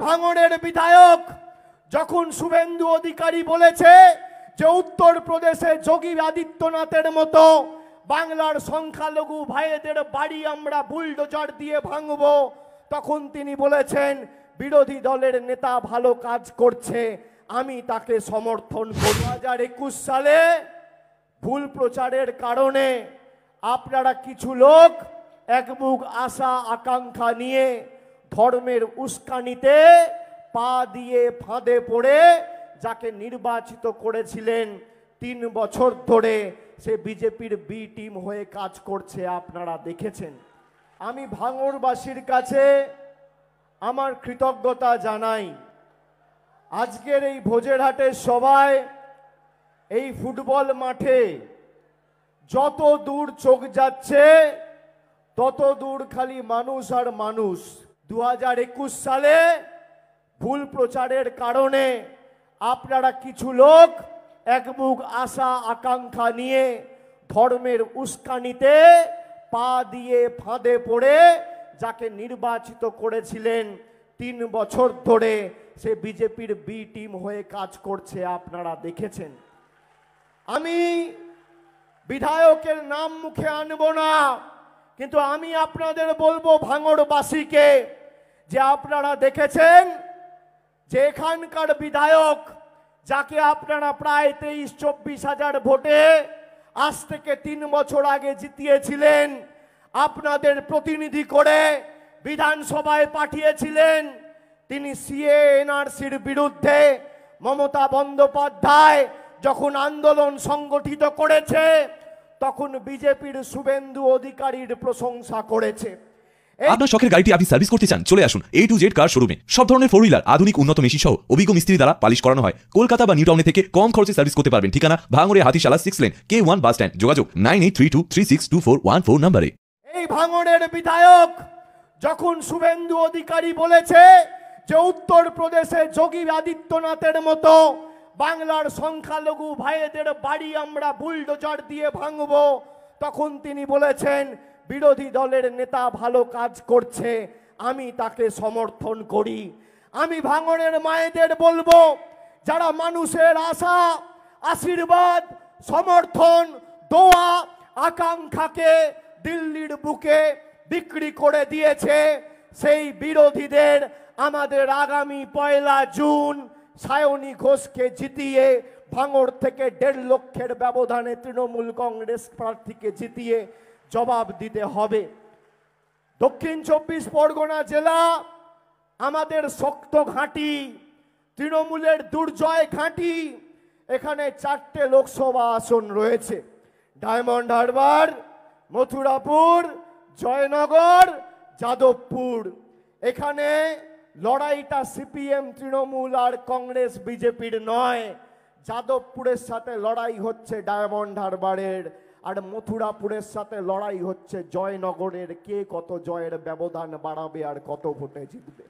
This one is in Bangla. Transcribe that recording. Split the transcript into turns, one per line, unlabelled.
ভাঙড়ের বিধায়ক যখন শুভেন্দু অধিকারী বলেছে যে উত্তরপ্রদেশে যোগী আদিত্যনাথের মতো বাংলার সংখ্যালঘু ভাইদের বাড়ি আমরা বুলডোজার দিয়ে ভাঙব, তখন তিনি বলেছেন বিরোধী দলের নেতা ভালো কাজ করছে, আমি তাকে সমর্থন করি। 2021 সালে ভুল প্রচারের কারণে আপনারা কিছু লোক একবুক আশা আকাঙ্ক্ষা নিয়ে ধর্মের উস্কানিতে পা দিয়ে ফাঁদে পড়ে যাকে নির্বাচিত করেছিলেন 3 বছর ধরে সে বিজেপির বি টিম হয়ে কাজ করছে, আপনারা দেখেছেন। আমি ভাঙড়বাসীর কাছে আমার কৃতজ্ঞতা জানাই। আজকের এই ভোজেরহাটের সভায় এই ফুটবল মাঠে যত দূর চোখ যাচ্ছে তত দূর খালি মানুষ আর মানুষ। 2021 সালে ভুল প্রচারের কারণে আপনারা কিছু লোক একবুক আশা আকাঙ্ক্ষা নিয়ে ধর্মের উস্কানিতে পা দিয়ে ফাঁদে পড়ে যাকে নির্বাচিত করেছিলেন 3 বছর ধরে সে বিজেপির বি টিম হয়ে কাজ করছে, আপনারা দেখেছেন। আমি বিধায়কের নাম মুখে আনবো না, কিন্তু আমি আপনাদের বলবো ভাঙড়বাসীকে যে আপনারা দেখেছেন যে এখানকার বিধায়ক যাকে আপনারা প্রায় 23-24 হাজার ভোটে আজ থেকে 3 বছর আগে জিতিয়েছিলেন, আপনাদের প্রতিনিধি করে বিধানসভায় পাঠিয়েছিলেন, তিনি সিএ এনআরসির বিরুদ্ধে মমতা বন্দ্যোপাধ্যায় যখন আন্দোলন সংগঠিত করেছে তখন বিজেপির শুভেন্দু অধিকারীর প্রশংসা করেছে।
আপনার শখের গাড়িটি আপনি সার্ভিস করতে চান, চলে আসুন A to Z কার শোরুমে। সব ধরনের 4 হুইলার, আধুনিক উন্নত মেশিন সহ অভিজ্ঞ মিস্ত্রি দ্বারা পালিশ করানো হয়। কলকাতা বা নিউ টাউনে থেকে কম খরচে সার্ভিস করতে পারবেন। ঠিকানা ভাঙড়ে Hatishala 6 lane K1 bus stand. যোগাযোগ 9832362414 নম্বরে।
এই ভাঙড়ের বিধায়ক যখন শুভেন্দু অধিকারী বলেছে যে উত্তরপ্রদেশে যোগী আদিত্যনাথের মতো বাংলার সংখ্যালঘু ভাইদের বাড়ি আমরা বুলডোজার দিয়ে ভাঙব, তখন তিনি বলেছেন বিরোধী দলের নেতা ভালো কাজ করছে, আমি তাকে সমর্থন করি। আমি ভাঙড়ের মায়েদের বলবো যারা মানুষের আশা আশীর্বাদ সমর্থন দোয়া আকাঙ্ক্ষাকে দিল্লির বুকে বিক্রি করে দিয়েছে, সেই বিরোধীদের আমাদের আগামী 1 জুন সায়নী ঘোষকে জিতিয়ে ভাঙড় থেকে 1.5 লক্ষের ব্যবধানে তৃণমূল কংগ্রেস প্রার্থীকে জিতিয়ে জবাব দিতে হবে। দক্ষিণ 24 পরগনা জেলা আমাদের শক্ত ঘাঁটি, তৃণমূলের দুর্জয় ঘাঁটি। এখানে 4টে লোকসভা আসন রয়েছে, ডায়মন্ড হারবার, মথুরাপুর, জয়নগর, যাদবপুর। এখানে লড়াইটা সিপিএম তৃণমূল আর কংগ্রেস বিজেপির নয়, যাদবপুরের সাথে লড়াই হচ্ছে ডায়মন্ড হারবারের, আর মথুরাপুরের সাথে লড়াই হচ্ছে জয়নগরের। কে কত জয়ের ব্যবধান বাড়াবে আর কত ভোটে জিতবে।